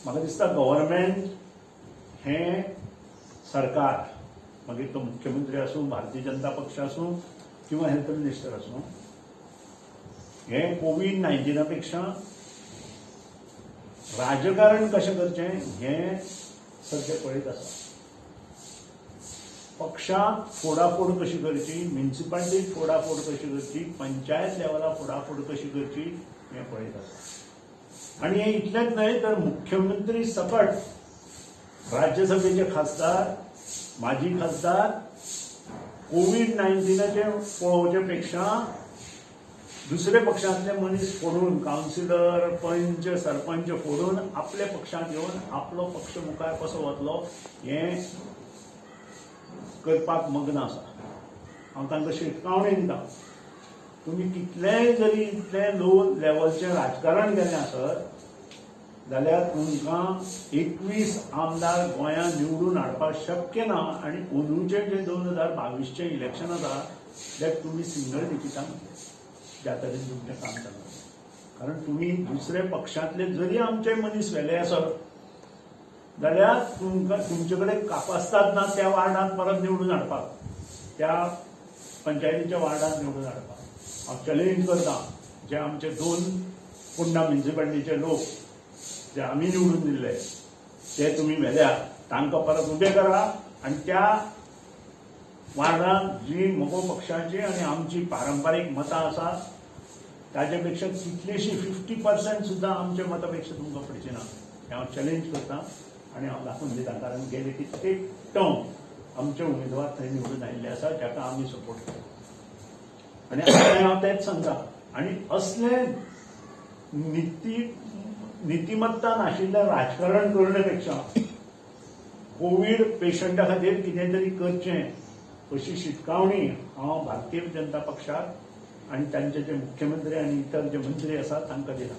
म्हाका दिसता गव्हर्नमेंट हे सरकार मागीर तो मुख्यमंत्री आसूं भारतीय जनता पक्ष आसूं किंवा हेल्थ मिनिस्टर आसूं हे कोविड-19 पेक्षा राजकारण कशें करचें हें सध्या पळयत आसा. पक्षाक फोडाफोड कशी करची, म्युनिसिपालिटीक फोडाफोड कशी करची, पंचायत लेवला फोडाफोड कशी करची हें पळयत आसा. आनी हें इतलेंच न्हय तर मुख्यमंत्री सकट राज्यसभेचे खासदार, माजी खासदार कोविड-19 पळोवचे पेक्षा दुसरे पक्षांतले मनीस फोडून कावन्सिलर, पंच, सरपंच फोडून आपल्या पक्षांत येवन आपलो पक्ष मुखार कसो वतलो हें करपाक मग्न आसा. हांव तांकां शिटकावणी दितां. तुमी कितलेंय जरी इतलें लो लेवलचें राजकारण केलें आसत जाल्यार तुमकां 21 आमदार गोंयांत निवडून हाडपाक शक्य ना. आनी अंदूचें जें 2022चें इलेक्शन आसा तें तुमी सिंगल टिकेटान ज्या तरेन तुमचें काम चल्लां. कारण तुमी दुसरे पक्षांतले जरी आमचे मनीस व्हेले आसत जाल्यार तुमकां तुमचे कडेन कापासतात ना त्या वार्डांत परत निवडून हाडपाक, त्या पंचायतीच्या वार्डांत निवडून हाडपाक. हांव चॅलेंज करतां जे आमचे 2 फोंडा म्युनिसिपालिटीचे लोक जे आमी निवडून दिल्ले ते तुमी व्हेल्यार तांकां परत उबे करा आनी त्या वार्डांत जी मोगो पक्षाची आनी आमची पारंपारीक मतां आसात ताचे पेक्षा कितलीशी 50% सुद्दां आमच्या मतापेक्षा तुमकां पडची ना. हें हांव चॅलेंज करतां आनी हांव दाखोवन दितां. कारण गेले कित्येक टर्म आमचे उमेदवार थंय निवडून आयिल्ले आसा जाका आमी सपोर्ट करता. आनी आता हांव तेंच सांगतां. आनी असलें नितिमत्ता नाशिल्लें राजकारण करणे पेक्षा कोविड पेशंटा खातीर कितें तरी करचें अशी शिटकावणी हांव भारतीय जनता पक्षाक आनी तांचे जे मुख्यमंत्री आनी इतर जे मंत्री आसात तांकां दिला.